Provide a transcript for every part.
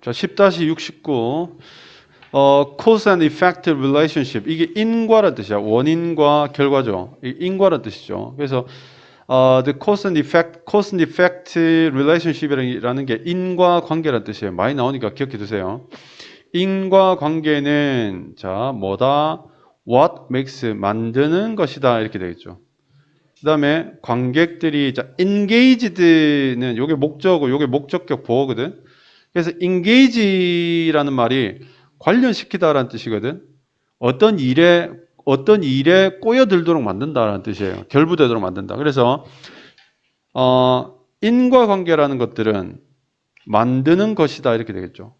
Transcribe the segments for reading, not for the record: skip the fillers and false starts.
자, 10-69. cause and effect relationship. 이게 인과란 뜻이야. 원인과 결과죠. 인과란 뜻이죠. 그래서 the cause and effect relationship이라는 게 인과 관계란 뜻이에요. 많이 나오니까 기억해 두세요. 인과 관계는 자, 뭐다? what makes 만드는 것이다. 이렇게 되겠죠. 그다음에 관객들이 자, engaged는 요게 목적어, 요게 목적격 보어거든. 그래서 engage라는 말이 관련시키다라는 뜻이거든. 어떤 일에 꼬여들도록 만든다라는 뜻이에요. 결부되도록 만든다. 그래서 인과관계라는 것들은 만드는 것이다 이렇게 되겠죠.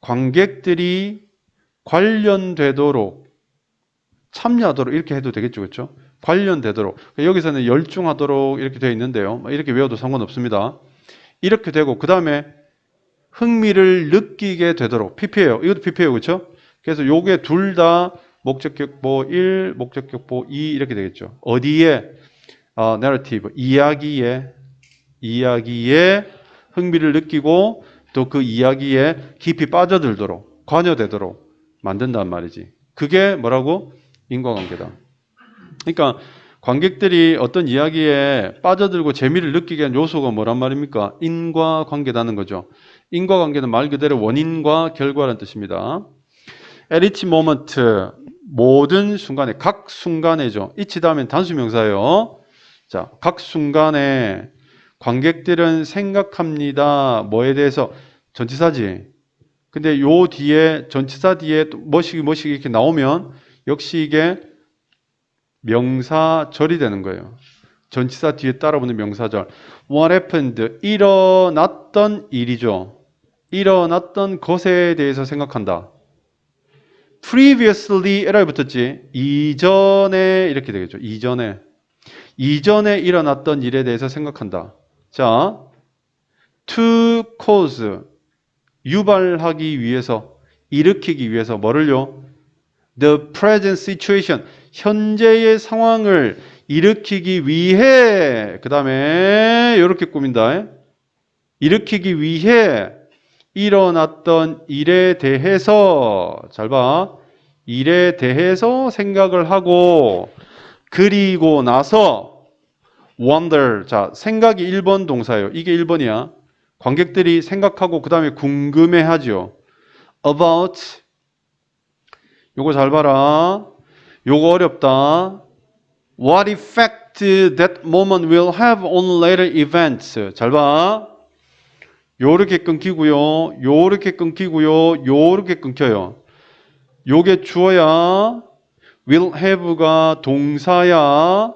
관객들이 관련되도록 참여하도록 이렇게 해도 되겠죠. 그렇죠? 관련되도록. 여기서는 열중하도록 이렇게 되어 있는데요. 이렇게 외워도 상관없습니다. 이렇게 되고 그 다음에 흥미를 느끼게 되도록 PP예요. 이것도 PP예요. 그렇죠? 그래서 요게 둘 다 목적격보 1, 목적격보 2 이렇게 되겠죠. 어디에? narrative, 이야기에 흥미를 느끼고 또 그 이야기에 깊이 빠져들도록 관여되도록 만든단 말이지. 그게 뭐라고? 인과관계다. 그러니까 관객들이 어떤 이야기에 빠져들고 재미를 느끼게 한 요소가 뭐란 말입니까? 인과관계라는 거죠. 인과관계는 말 그대로 원인과 결과라는 뜻입니다. At each moment, 모든 순간에, 각 순간에죠. each 다음엔 단수명사예요. 자, 각 순간에 관객들은 생각합니다. 뭐에 대해서? 전치사지. 근데 요 뒤에 전치사 뒤에 또 뭐시기 이렇게 나오면 역시 이게 명사절이 되는 거예요. 전치사 뒤에 따라오는 명사절. What happened? 일어났던 일이죠. 일어났던 것에 대해서 생각한다. Previously 에라에 붙었지. 이전에 이렇게 되겠죠. 이전에 일어났던 일에 대해서 생각한다. 자, to cause 유발하기 위해서, 일으키기 위해서 뭐를요? The present situation 현재의 상황을 일으키기 위해 그 다음에 이렇게 꾸민다. 일으키기 위해 일어났던 일에 대해서 잘 봐. 일에 대해서 생각을 하고 그리고 나서 wonder 자 생각이 1번 동사예요. 이게 1번이야. 관객들이 생각하고 그 다음에 궁금해하죠. about 요거 잘 봐라. 요거 어렵다. What effect that moment will have on later events. 잘 봐. 요렇게 끊기고요. 요렇게 끊기고요. 요렇게 끊겨요. 요게 주어야. will have가 동사야.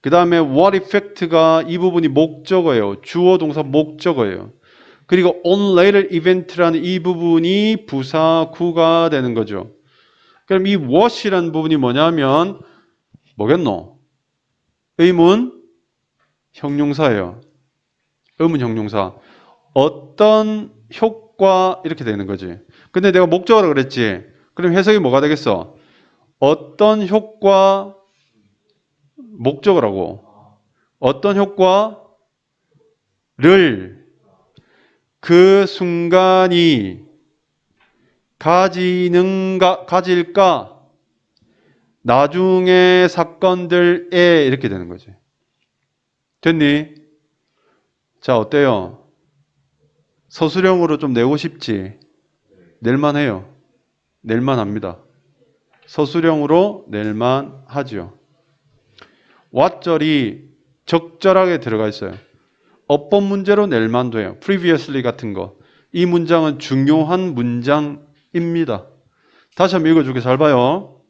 그 다음에 what effect가 이 부분이 목적어예요. 주어 동사 목적어예요. 그리고 on later event라는 이 부분이 부사구가 되는 거죠. 그럼 이 what이라는 부분이 뭐냐면 뭐겠노? 의문 형용사예요. 의문 형용사. 어떤 효과 이렇게 되는 거지. 근데 내가 목적어라 그랬지. 그럼 해석이 뭐가 되겠어? 어떤 효과 목적어라고. 어떤 효과를 그 순간이 가질까? 나중의 사건들에 이렇게 되는 거지. 됐니? 자, 어때요? 서술형으로 좀 내고 싶지? 낼만해요. 낼만합니다. 서술형으로 낼만하죠. what절이 적절하게 들어가 있어요. 어법 문제로 낼만 돼요. previously 같은 거. 이 문장은 중요한 문장입니다. 다시 한번 읽어줄게. 잘 봐요.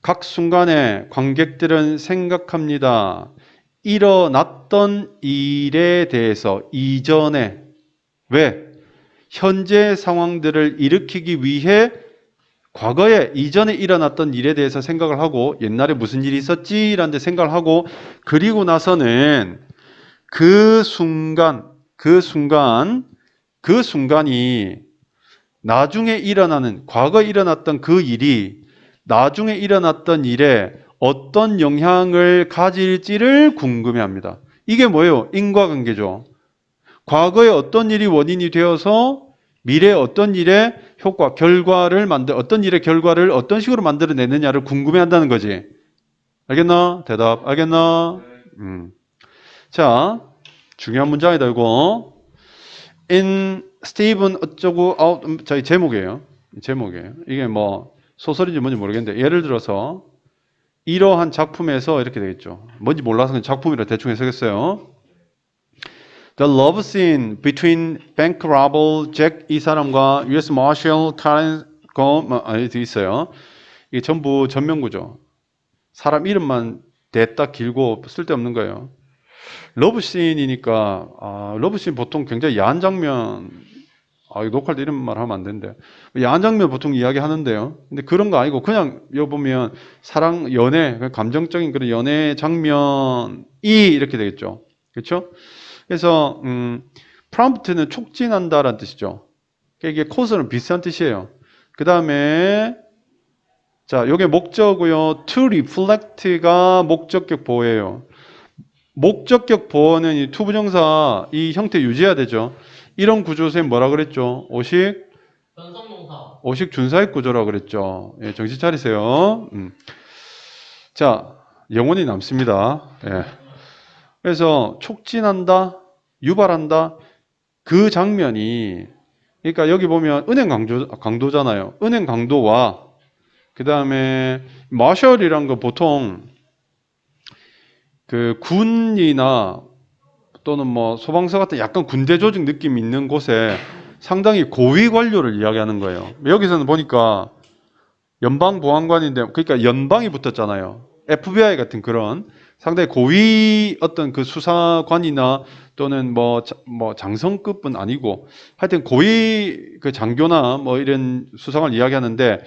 각 순간에 관객들은 생각합니다. 일어났던 일에 대해서 이전에 왜? 현재 상황들을 일으키기 위해 과거에 이전에 일어났던 일에 대해서 생각을 하고 옛날에 무슨 일이 있었지? 라는 데 생각을 하고 그리고 나서는 그 순간이 나중에 일어나는 과거에 일어났던 그 일이 나중에 일어났던 일에 어떤 영향을 가질지를 궁금해합니다. 이게 뭐예요? 인과관계죠. 과거에 어떤 일이 원인이 되어서 미래에 어떤 일의 효과, 결과를 어떤 일의 결과를 어떤 식으로 만들어내느냐를 궁금해한다는 거지. 알겠나? 대답. 알겠나? 자, 중요한 문장이다, 이거. In Stephen 어쩌고 저희 제목이에요. 제목이에요. 이게 뭐 소설인지 뭔지 모르겠는데 예를 들어서 이러한 작품에서 이렇게 되겠죠. 뭔지 몰라서 그냥 작품이라 대충 해석했어요. The love scene between bank robber Jack 이 사람과 U.S. Marshal Karen 이렇게 있어요. 이게 전부 전면구죠. 사람 이름만 댔다 길고 쓸데없는 거예요. 러브씬이니까 러브씬 보통 굉장히 야한 장면 이거 녹화할 때 이런 말 하면 안 되는데 야한 장면 보통 이야기 하는데요. 근데 그런 거 아니고 그냥 여기 보면 사랑, 연애, 감정적인 그런 연애 장면이 이렇게 되겠죠. 그렇죠? 그래서 프롬프트는 촉진한다라는 뜻이죠. 이게 코스는 비슷한 뜻이에요. 그 다음에 자, 요게 목적어고요. to reflect가 목적격 보호예요. 목적격 보호는 이 투부정사 이 형태 유지해야 되죠. 이런 구조 선생님 뭐라 그랬죠? 오식 변성동사. 오식 준사입 구조라 그랬죠. 예, 정신 차리세요. 자, 영혼이 남습니다. 예. 그래서 촉진한다, 유발한다. 그 장면이 그러니까 여기 보면 은행 강도잖아요. 은행 강도와 그 다음에 마셜이란 거 보통 그 군이나 또는 뭐 소방서 같은 약간 군대 조직 느낌 있는 곳에 상당히 고위 관료를 이야기하는 거예요. 여기서는 보니까 연방보안관인데 그러니까 연방이 붙었잖아요. FBI 같은 그런 상당히 고위 어떤 그 수사관이나 또는 뭐 장성급은 아니고 하여튼 고위 그 장교나 뭐 이런 수사관을 이야기하는데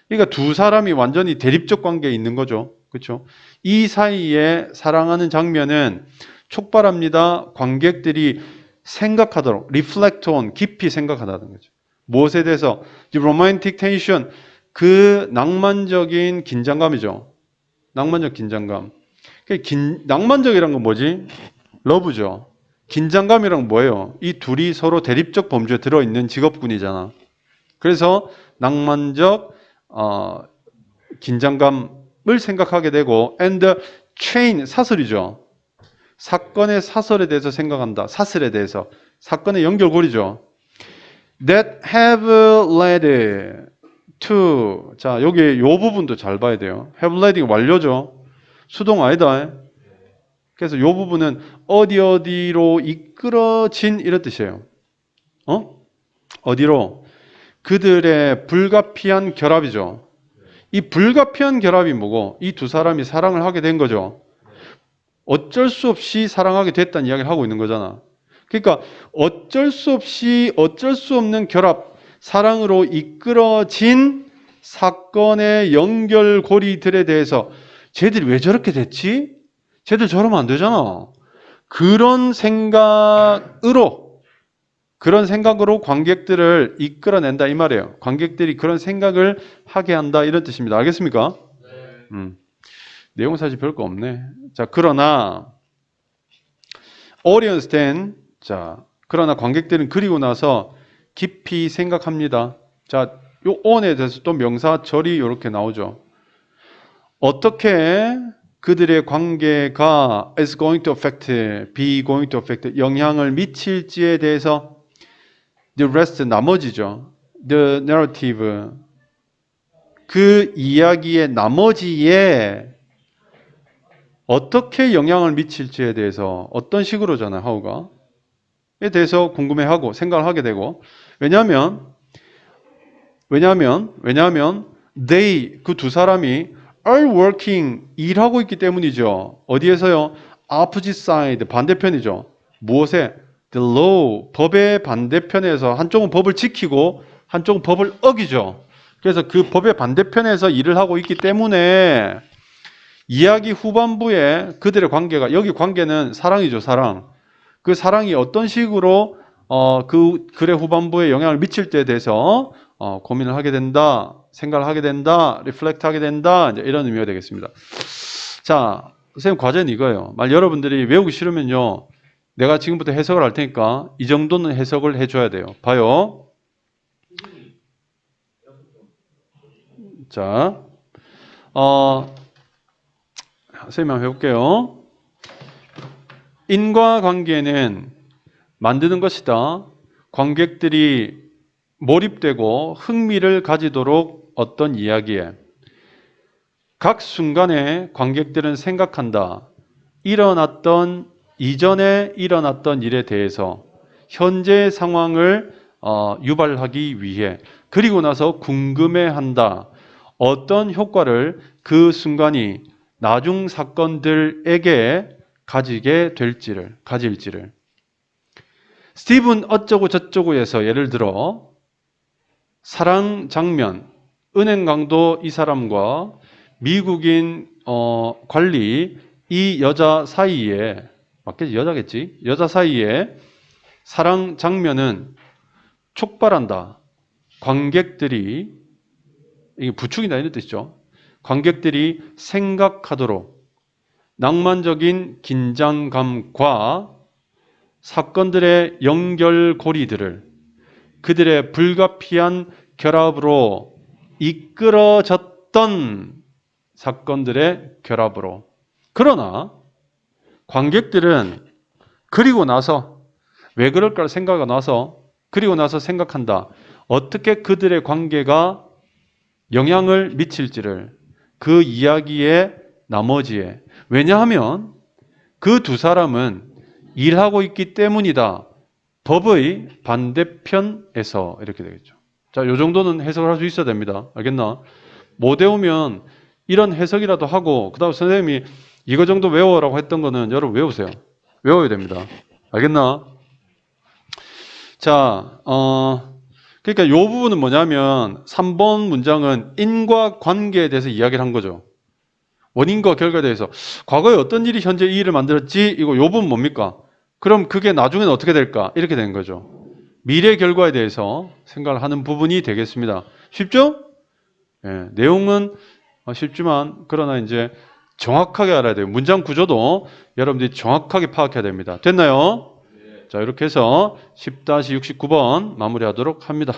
그러니까 두 사람이 완전히 대립적 관계에 있는 거죠. 그렇죠? 이 사이에 사랑하는 장면은 촉발합니다. 관객들이 생각하도록 reflect on 깊이 생각하다는 거죠. 무엇에 대해서 the romantic tension 그 낭만적인 긴장감이죠. 낭만적 긴장감. 낭만적이란 건 뭐지? 러브죠. 긴장감이란 건 뭐예요? 이 둘이 서로 대립적 범주에 들어있는 직업군이잖아. 그래서 낭만적 긴장감을 생각하게 되고 and the chain 사슬이죠. 사건의 사설에 대해서 생각한다. 사슬에 대해서. 사건의 연결고리죠. That have led to 자 여기 요 부분도 잘 봐야 돼요. have led이 완료죠. 수동 아니다. 그래서 요 부분은 어디로 이끌어진 이런 뜻이에요. 어디로? 그들의 불가피한 결합이죠. 이 불가피한 결합이 뭐고 이 두 사람이 사랑을 하게 된 거죠. 어쩔 수 없이 사랑하게 됐다는 이야기를 하고 있는 거잖아. 그러니까 어쩔 수 없이 어쩔 수 없는 결합, 사랑으로 이끌어진 사건의 연결고리들에 대해서 쟤들이 왜 저렇게 됐지? 쟤들 저러면 안 되잖아. 그런 생각으로 관객들을 이끌어낸다 이 말이에요. 관객들이 그런 생각을 하게 한다 이런 뜻입니다. 알겠습니까? 네. 내용은 사실 별거 없네. 자, 그러나 audience then 그러나 관객들은 그리고 나서 깊이 생각합니다. 자, 요 on에 대해서 또 명사 절이 이렇게 나오죠. 어떻게 그들의 관계가 is going to affect, be going to affect 영향을 미칠지에 대해서 the rest 나머지죠. the narrative 그 이야기의 나머지에 어떻게 영향을 미칠지에 대해서 어떤 식으로잖아요. how가에 대해서 궁금해하고 생각을 하게 되고 왜냐하면 they 그 두 사람이 are working 일하고 있기 때문이죠. 어디에서요? opposite side 반대편이죠. 무엇에? the law 법의 반대편에서 한쪽은 법을 지키고 한쪽은 법을 어기죠. 그래서 그 법의 반대편에서 일을 하고 있기 때문에 이야기 후반부에 그들의 관계가 여기 관계는 사랑이죠. 사랑. 그 사랑이 어떤 식으로 그 글의 후반부에 영향을 미칠 때에 대해서 고민을 하게 된다. 생각을 하게 된다. 리플렉트 하게 된다. 이제 이런 의미가 되겠습니다. 자, 선생님 과제는 이거예요. 만약 여러분들이 외우기 싫으면요. 내가 지금부터 해석을 할 테니까 이 정도는 해석을 해줘야 돼요. 봐요. 자, 선생님 한번 해볼게요. 인과관계는 만드는 것이다. 관객들이 몰입되고 흥미를 가지도록 어떤 이야기에 각 순간에 관객들은 생각한다. 이전에 일어났던 일에 대해서 현재 상황을 유발하기 위해 그리고 나서 궁금해한다. 어떤 효과를 그 순간이 나중 사건들에게 가질지를. 스티븐 어쩌고 저쩌고에서 예를 들어 사랑 장면, 은행 강도 이 사람과 미국인 관리 이 여자 사이에 맞겠지? 여자겠지? 여자 사이에 사랑 장면은 촉발한다. 관객들이 이게 부축이다 이런 뜻이죠. 관객들이 생각하도록 낭만적인 긴장감과 사건들의 연결고리들을 그들의 불가피한 결합으로 이끌어졌던 사건들의 결합으로. 그러나 관객들은 그리고 나서 왜 그럴까 생각하고 나서 그리고 나서 생각한다. 어떻게 그들의 관계가 영향을 미칠지를 그 이야기의 나머지에. 왜냐하면 그 두 사람은 일하고 있기 때문이다. 법의 반대편에서 이렇게 되겠죠. 자, 요 정도는 해석을 할 수 있어야 됩니다. 알겠나? 못 외우면 이런 해석이라도 하고 그다음 선생님이 이거 정도 외워라고 했던 거는 여러분 외우세요. 외워야 됩니다. 알겠나? 자, 그러니까 이 부분은 뭐냐면 3번 문장은 인과관계에 대해서 이야기를 한 거죠. 원인과 결과에 대해서 과거에 어떤 일이 현재 이 일을 만들었지? 이거 요 부분 뭡니까? 그럼 그게 나중에는 어떻게 될까? 이렇게 된 거죠. 미래 결과에 대해서 생각을 하는 부분이 되겠습니다. 쉽죠? 예, 내용은 쉽지만 그러나 이제 정확하게 알아야 돼요. 문장 구조도 여러분들이 정확하게 파악해야 됩니다. 됐나요? 자, 이렇게 해서 10-69번 마무리하도록 합니다.